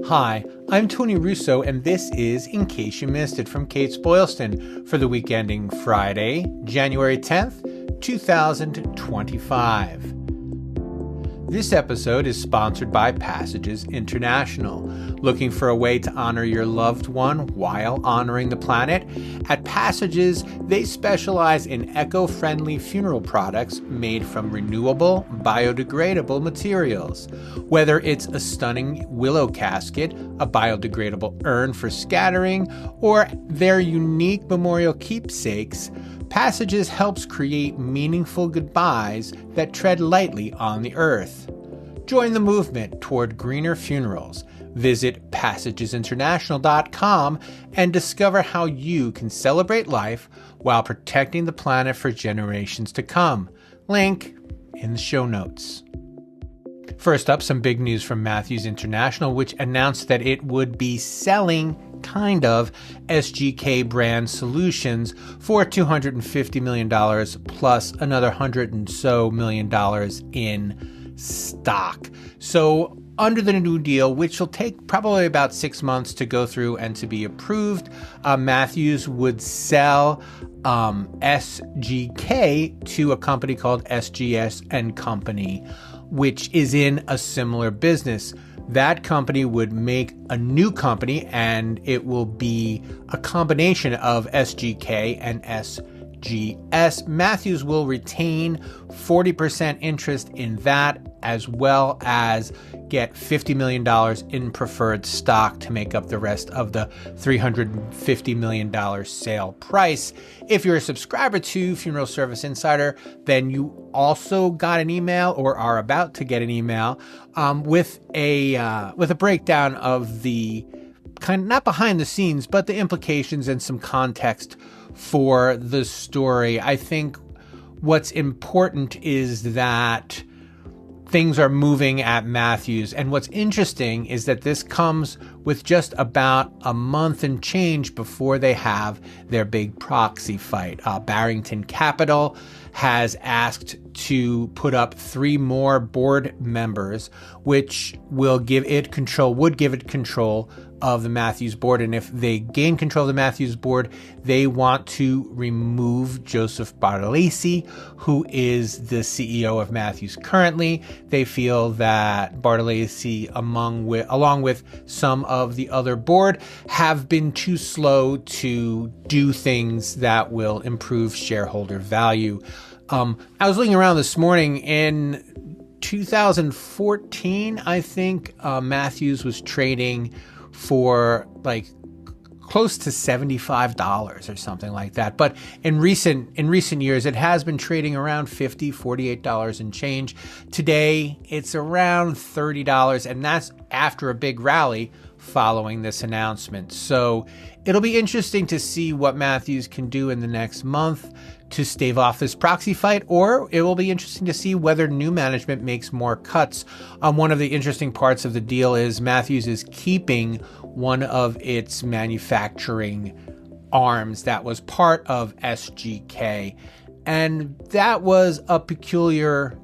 Hi, I'm Tony Russo, and this is In Case You Missed It from Kates-Boylston for the week ending Friday, January 10th, 2025. This episode is sponsored by Passages International. Looking for a way to honor your loved one while honoring the planet? At Passages, they specialize in eco-friendly funeral products made from renewable, biodegradable materials. Whether it's a stunning willow casket, a biodegradable urn for scattering, or their unique memorial keepsakes, Passages helps create meaningful goodbyes that tread lightly on the earth. Join the movement toward greener funerals. Visit passagesinternational.com and discover how you can celebrate life while protecting the planet for generations to come. Link in the show notes. First up, some big news from Matthews International, which announced that it would be selling SGK brand solutions for $250 million plus another $100 million in stock. So under the new deal, which will take probably about 6 months to go through and to be approved, Matthews would sell SGK to a company called SGS and Company, which is in a similar business. That company would make a new company, and it will be a combination of SGK and SGS. Matthews will retain 40% interest in that, as well as get $50 million in preferred stock to make up the rest of the $350 million sale price. If you're a subscriber to Funeral Service Insider, then you also got an email or are about to get an email with a breakdown of the kind of, not behind the scenes, but the implications and some context for the story. I think what's important is that things are moving at Matthews. And what's interesting is that this comes with just about a month and change before they have their big proxy fight. Barrington Capital has asked to put up 3 more board members, which would give it control of the Matthews board. And if they gain control of the Matthews board, they want to remove Joseph Bartolesi, who is the CEO of Matthews currently. They feel that Bartolesi, along with some of the other board, have been too slow to do things that will improve shareholder value. I was looking around this morning. In 2014, I think Matthews was trading for like close to $75 or something like that. But in recent years, it has been trading around $48 and change. Today, it's around $30, and that's after a big rally following this announcement. So it'll be interesting to see what Matthews can do in the next month to stave off this proxy fight, or it will be interesting to see whether new management makes more cuts. One of the interesting parts of the deal is Matthews is keeping one of its manufacturing arms that was part of SGK, and that was a peculiar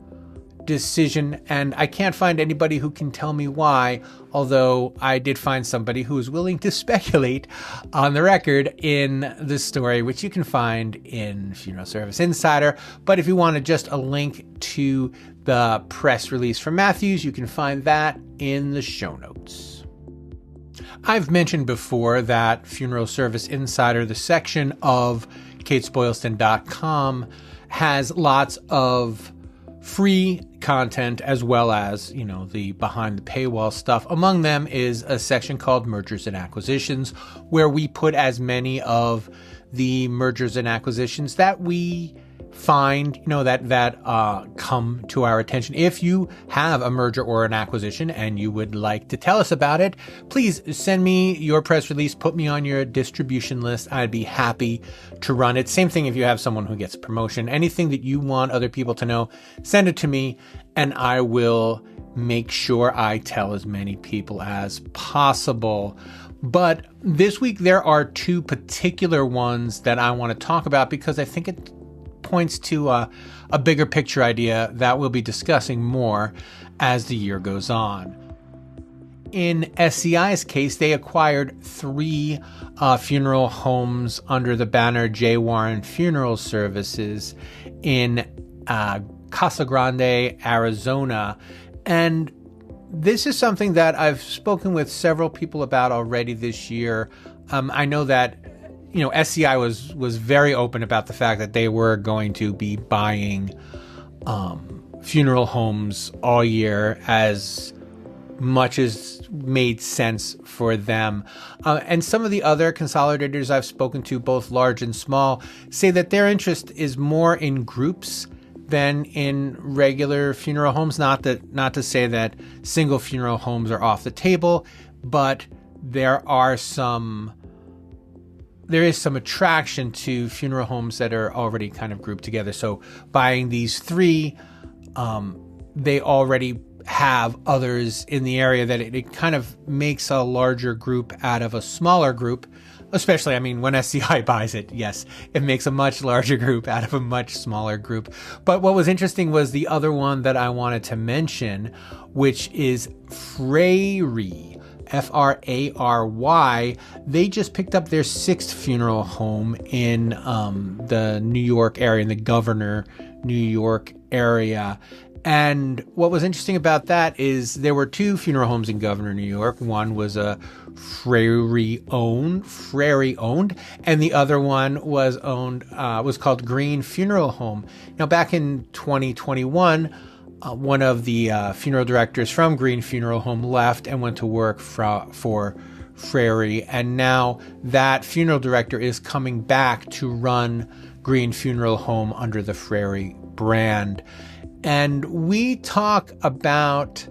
decision, and I can't find anybody who can tell me why, although I did find somebody who is willing to speculate on the record in the story, which you can find in Funeral Service Insider. But if you wanted just a link to the press release from Matthews, you can find that in the show notes. I've mentioned before that Funeral Service Insider, the section of Kates-Boylston.com, has lots of free content as well as, the behind the paywall stuff. Among them is a section called Mergers and Acquisitions, where we put as many of the mergers and acquisitions that we find, that come to our attention. If you have a merger or an acquisition and you would like to tell us about it, please send me your press release, put me on your distribution list. I'd be happy to run it. Same thing if you have someone who gets a promotion. Anything that you want other people to know, send it to me and I will make sure I tell as many people as possible. But this week there are 2 particular ones that I want to talk about because I think it points to a bigger picture idea that we'll be discussing more as the year goes on. In SCI's case, they acquired 3 funeral homes under the banner J. Warren Funeral Services in Casa Grande, Arizona. And this is something that I've spoken with several people about already this year. I know that, SCI was very open about the fact that they were going to be buying funeral homes all year as much as made sense for them. And some of the other consolidators I've spoken to, both large and small, say that their interest is more in groups than in regular funeral homes. Not to say that single funeral homes are off the table, but there is some attraction to funeral homes that are already kind of grouped together. So buying these 3, they already have others in the area that it kind of makes a larger group out of a smaller group. Especially, when SCI buys it, yes, it makes a much larger group out of a much smaller group. But what was interesting was the other one that I wanted to mention, which is Frary, F-R-A-R-Y. They just picked up their 6th funeral home in the New York area, in the Governor, New York area. And what was interesting about that is there were 2 funeral homes in Governor, New York. One was a Frary owned, and the other one was called Green Funeral Home. Now, back in 2021, one of the funeral directors from Green Funeral Home left and went to work for Frary, and now that funeral director is coming back to run Green Funeral Home under the Frary brand. And we talk about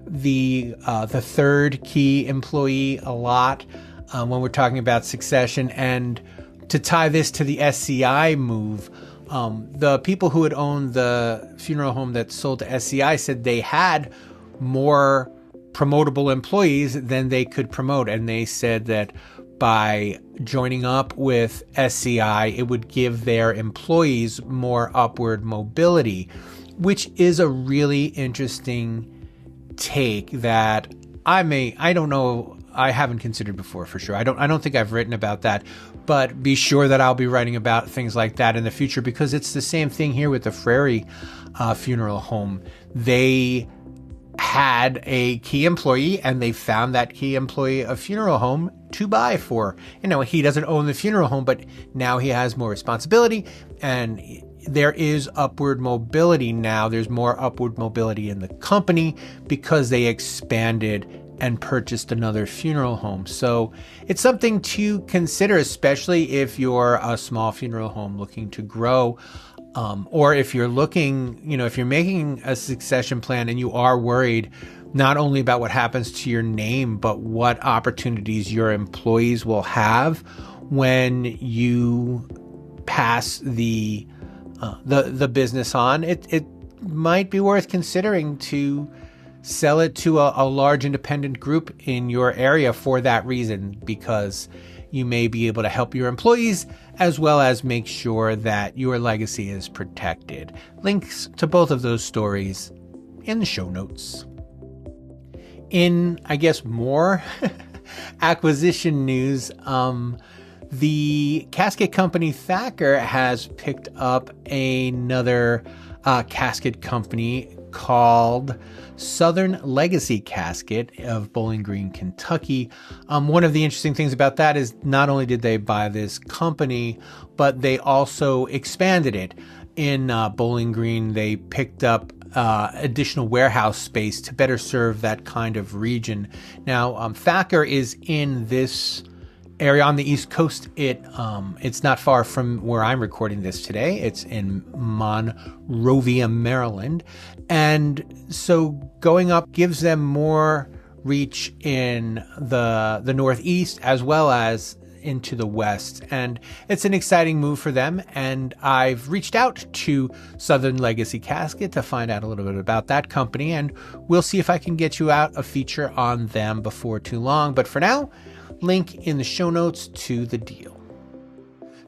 the third key employee a lot when we're talking about succession. And to tie this to the SCI move, the people who had owned the funeral home that sold to SCI said they had more promotable employees than they could promote. And they said that by joining up with SCI, it would give their employees more upward mobility, which is a really interesting take that I don't know, I haven't considered before for sure. I don't think I've written about that, but be sure that I'll be writing about things like that in the future, because it's the same thing here with the Frary funeral home. They had a key employee and they found that key employee a funeral home to buy for. He doesn't own the funeral home, but now he has more responsibility and there is upward mobility now. There's more upward mobility in the company because they expanded and purchased another funeral home. So it's something to consider, especially if you're a small funeral home looking to grow, or if you're looking, if you're making a succession plan and you are worried not only about what happens to your name, but what opportunities your employees will have when you pass the business on. It might be worth considering to sell it to a large independent group in your area for that reason, because you may be able to help your employees as well as make sure that your legacy is protected. Links to both of those stories in the show notes. In, I guess, more acquisition news, the casket company Thacker has picked up another casket company called Southern Legacy Casket of Bowling Green, Kentucky. One of the interesting things about that is not only did they buy this company, but they also expanded it. In Bowling Green, they picked up additional warehouse space to better serve that kind of region. Now, Thacker is in this area on the East Coast. It's not far from where I'm recording this today. It's in Monrovia, Maryland. And so going up gives them more reach in the Northeast as well as into the West. And it's an exciting move for them. And I've reached out to Southern Legacy Casket to find out a little bit about that company. And we'll see if I can get you out a feature on them before too long. But for now, link in the show notes to the deal.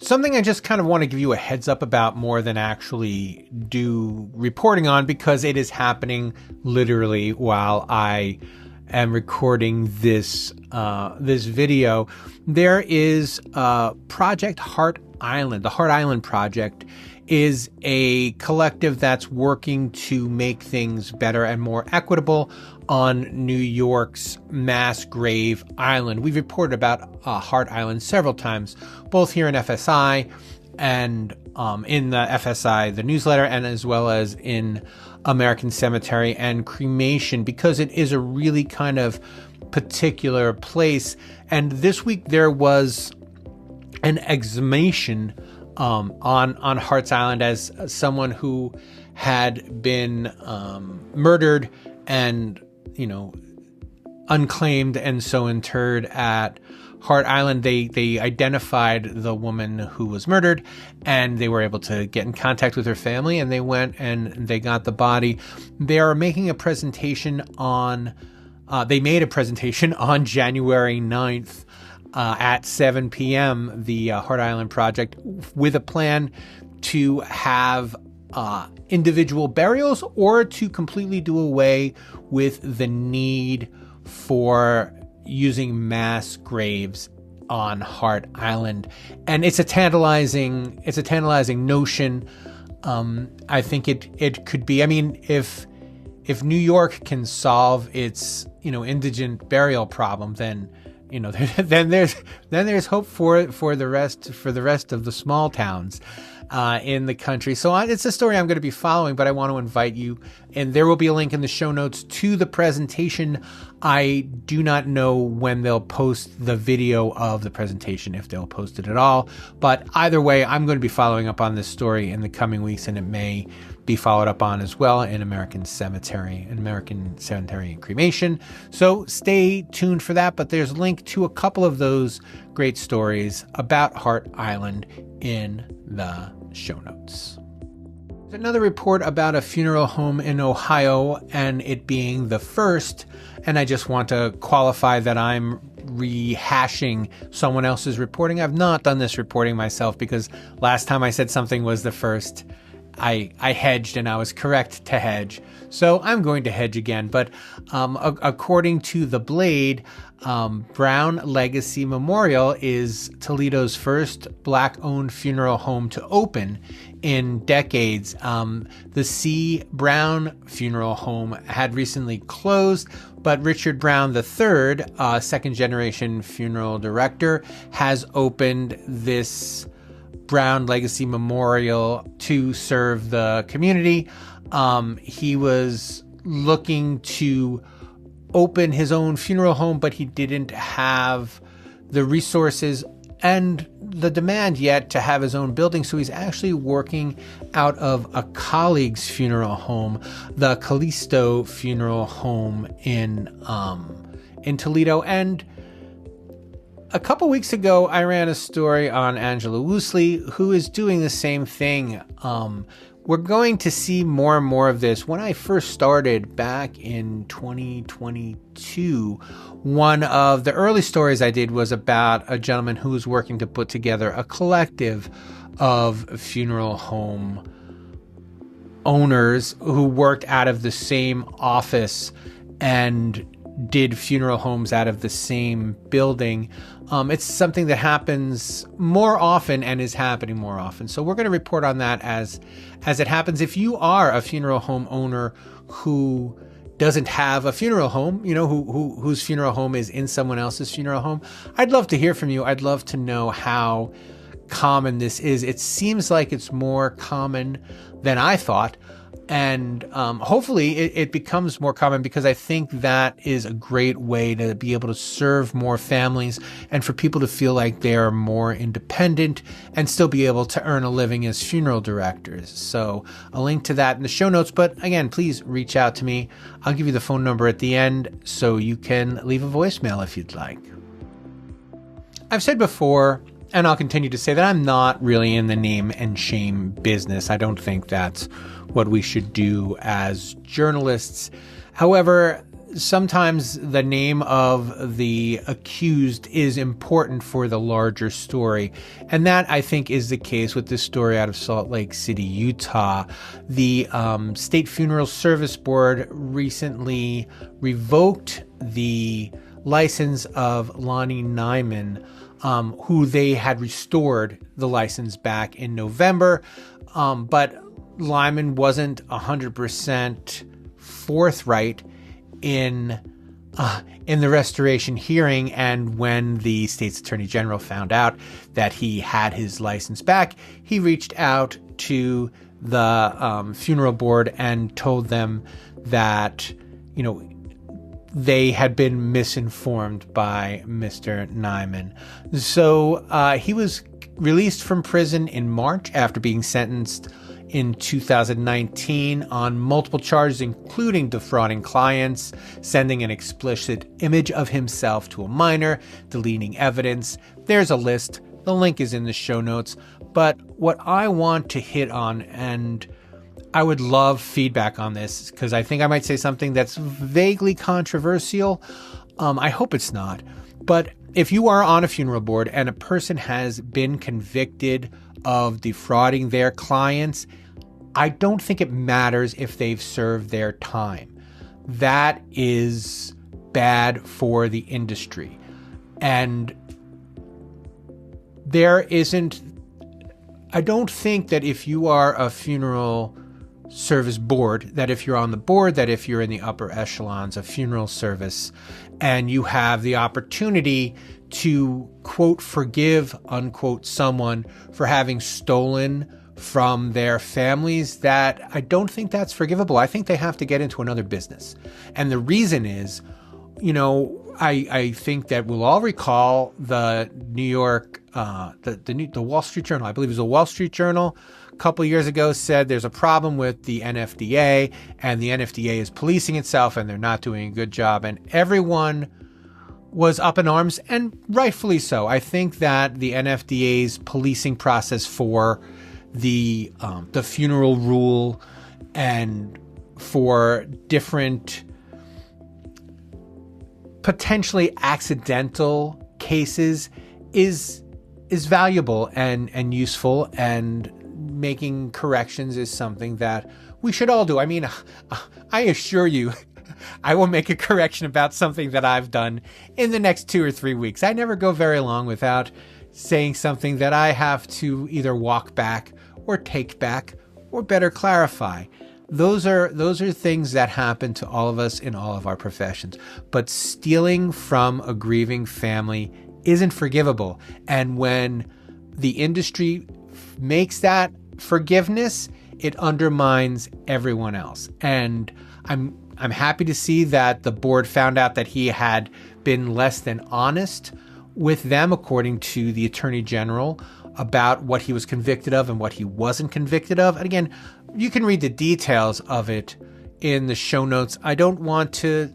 something I just kind of want to give you a heads up about more than actually do reporting on, because it is happening literally while I am recording this video. There is Project Heart Island. The Heart Island Project is a collective that's working to make things better and more equitable on New York's mass grave island. We've reported about Heart Island several times, both here in FSI and in the FSI, the newsletter, and as well as in American Cemetery and Cremation, because it is a really kind of particular place. And this week there was an exhumation on Hearts Island, as someone who had been murdered and, unclaimed and so interred at Heart Island. They identified the woman who was murdered, and they were able to get in contact with her family, and they went and they got the body. They are making a presentation on, they made a presentation on January 9th at 7 p.m., the Heart Island Project, with a plan to have individual burials or to completely do away with the need for using mass graves on Heart Island. And it's a tantalizing notion. I think it could be. I mean, if New York can solve its indigent burial problem, then then there's hope for the rest of the small towns in the country. So it's a story I'm going to be following, but I want to invite you, and there will be a link in the show notes to the presentation. I do not know when they'll post the video of the presentation, if they'll post it at all, but either way, I'm going to be following up on this story in the coming weeks, and it may be followed up on as well in American Cemetery and Cremation. So stay tuned for that, but there's a link to a couple of those great stories about Heart Island in the show notes. There's another report about a funeral home in Ohio, and it being the first, and I just want to qualify that I'm rehashing someone else's reporting. I've not done this reporting myself, because last time I said something was the first, I hedged, and I was correct to hedge. So I'm going to hedge again. But according to The Blade, Brown Legacy Memorial is Toledo's first Black-owned funeral home to open in decades. The C. Brown Funeral Home had recently closed, but Richard Brown III, second-generation funeral director, has opened this Brown Legacy Memorial to serve the community. He was looking to open his own funeral home, but he didn't have the resources and the demand yet to have his own building. So he's actually working out of a colleague's funeral home, the Callisto Funeral Home in Toledo. And a couple weeks ago, I ran a story on Angela Woosley, who is doing the same thing. We're going to see more and more of this. When I first started back in 2022, one of the early stories I did was about a gentleman who was working to put together a collective of funeral home owners who worked out of the same office and did funeral homes out of the same building. It's something that happens more often and is happening more often. So we're going to report on that as it happens. If you are a funeral home owner who doesn't have a funeral home, whose funeral home is in someone else's funeral home, I'd love to hear from you. I'd love to know how common this is. It seems like it's more common than I thought. And hopefully it becomes more common, because I think that is a great way to be able to serve more families and for people to feel like they are more independent and still be able to earn a living as funeral directors. So a link to that in the show notes. But again, please reach out to me. I'll give you the phone number at the end so you can leave a voicemail if you'd like. I've said before, and I'll continue to say, that I'm not really in the name and shame business. I don't think that's what we should do as journalists. However, sometimes the name of the accused is important for the larger story. And that, I think, is the case with this story out of Salt Lake City, Utah. The State Funeral Service Board recently revoked the license of Lonnie Nyman, who they had restored the license back in November. But Lyman wasn't 100% forthright in the restoration hearing, and when the state's attorney general found out that he had his license back, he reached out to the funeral board and told them that, they had been misinformed by Mr. Nyman. So he was released from prison in March after being sentenced in 2019 on multiple charges, including defrauding clients, sending an explicit image of himself to a minor, deleting evidence. There's a list. The link is in the show notes. But what I want to hit on, and I would love feedback on this because I think I might say something that's vaguely controversial. I hope it's not. But if you are on a funeral board and a person has been convicted of defrauding their clients, I don't think it matters if they've served their time. That is bad for the industry. And I don't think that if you are a funeral service board, that if you're on the board, that if you're in the upper echelons of funeral service and you have the opportunity to, quote, forgive, unquote, someone for having stolen from their families, that I don't think that's forgivable. I think they have to get into another business. And the reason is, I think that we'll all recall the New York, the Wall Street Journal, I believe it was the Wall Street Journal, a couple of years ago said there's a problem with the NFDA and the NFDA is policing itself and they're not doing a good job. And everyone was up in arms, and rightfully so. I think that the NFDA's policing process for the funeral rule and for different potentially accidental cases is valuable and useful, and making corrections is something that we should all do. I mean, I assure you, I will make a correction about something that I've done in the next 2 or 3 weeks. I never go very long without saying something that I have to either walk back or take back or better clarify. Those are things that happen to all of us in all of our professions. But stealing from a grieving family isn't forgivable. And when the industry makes that forgiveness, it undermines everyone else. And I'm happy to see that the board found out that he had been less than honest with them, according to the Attorney General, about what he was convicted of and what he wasn't convicted of. And again, you can read the details of it in the show notes. I don't want to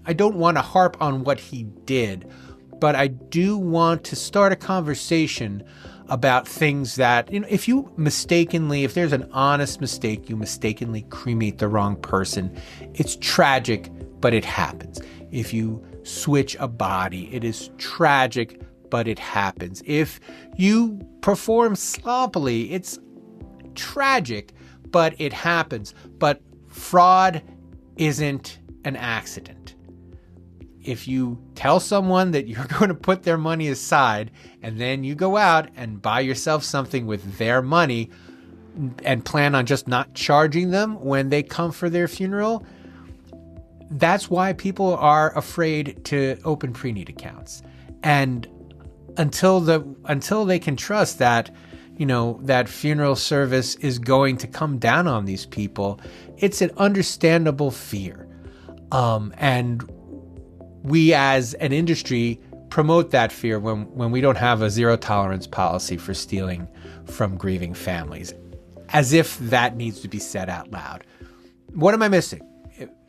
harp on what he did, but I do want to start a conversation about things that, if there's an honest mistake, you mistakenly cremate the wrong person. It's tragic, but it happens. If you switch a body, it is tragic, but it happens. If you perform sloppily, it's tragic, but it happens. But fraud isn't an accident. If you tell someone that you're going to put their money aside and then you go out and buy yourself something with their money and plan on just not charging them when they come for their funeral, that's why people are afraid to open preneed accounts. And until they can trust that, that funeral service is going to come down on these people, it's an understandable fear. And we as an industry promote that fear when we don't have a zero tolerance policy for stealing from grieving families, as if that needs to be said out loud. What am I missing?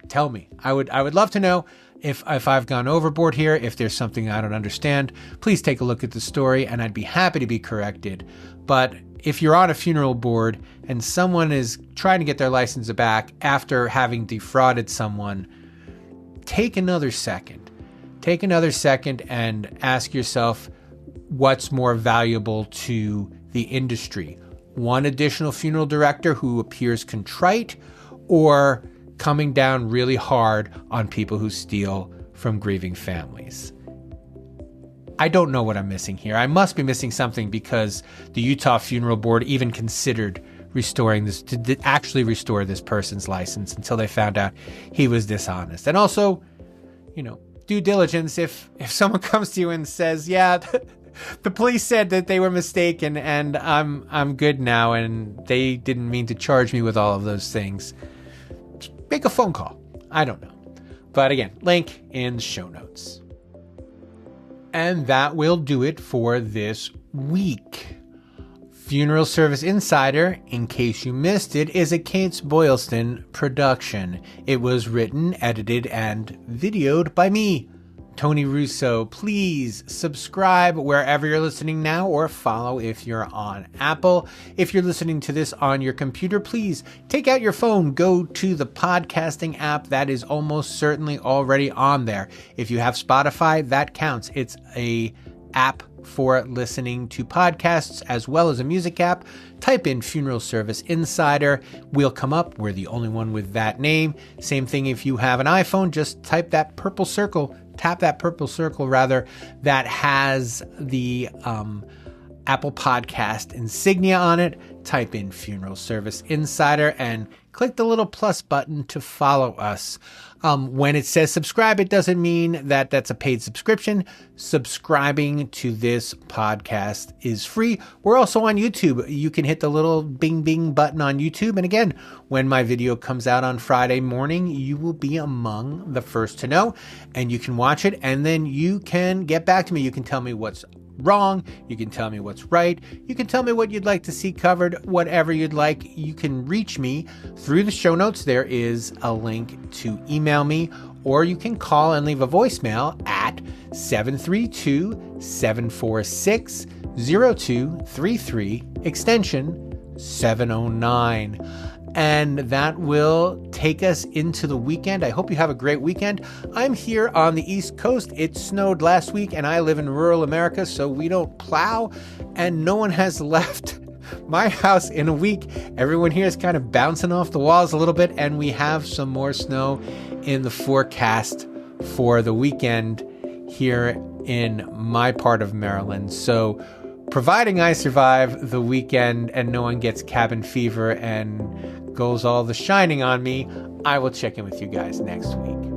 Tell me. I would love to know if I've gone overboard here, if there's something I don't understand. Please take a look at the story and I'd be happy to be corrected. But if you're on a funeral board and someone is trying to get their license back after having defrauded someone, take another second. Take another second and ask yourself what's more valuable to the industry. One additional funeral director who appears contrite, or coming down really hard on people who steal from grieving families. I don't know what I'm missing here. I must be missing something, because the Utah Funeral Board even considered restoring this, to actually restore this person's license, until they found out he was dishonest. And also, due diligence. If someone comes to you and says, yeah, the police said that they were mistaken and I'm good now and they didn't mean to charge me with all of those things, make a phone call. I don't know. But again, link in the show notes. And that will do it for this week. Funeral Service Insider, in case you missed it, is a Kates-Boylston production. It was written, edited, and videoed by me, Tony Russo. Please subscribe wherever you're listening now, or follow if you're on Apple. If you're listening to this on your computer, please take out your phone, go to the podcasting app that is almost certainly already on there. If you have Spotify, that counts. It's a app for listening to podcasts as well as a music app. Type in Funeral Service Insider. We'll come up. We're the only one with that name. Same thing if you have an iPhone, just type that purple circle, tap that purple circle rather, that has the Apple Podcast insignia on it. Type in Funeral Service Insider and click the little plus button to follow us. When it says subscribe, it doesn't mean that that's a paid subscription. Subscribing to this podcast is free. We're also on YouTube. You can hit the little bing bing button on YouTube. And again, when my video comes out on Friday morning, you will be among the first to know, and you can watch it. And then you can get back to me. You can tell me what's wrong. You can tell me what's right. You can tell me what you'd like to see covered, whatever you'd like. You can reach me through the show notes. There is a link to email me, or you can call and leave a voicemail at 732-746-0233, extension 709. And that will take us into the weekend. I hope you have a great weekend. I'm here on the East Coast. It snowed last week, and I live in rural America, so we don't plow, and no one has left my house in a week. Everyone here is kind of bouncing off the walls a little bit, and we have some more snow in the forecast for the weekend here in my part of Maryland. So providing I survive the weekend and no one gets cabin fever and goes all the shining on me, I will check in with you guys next week.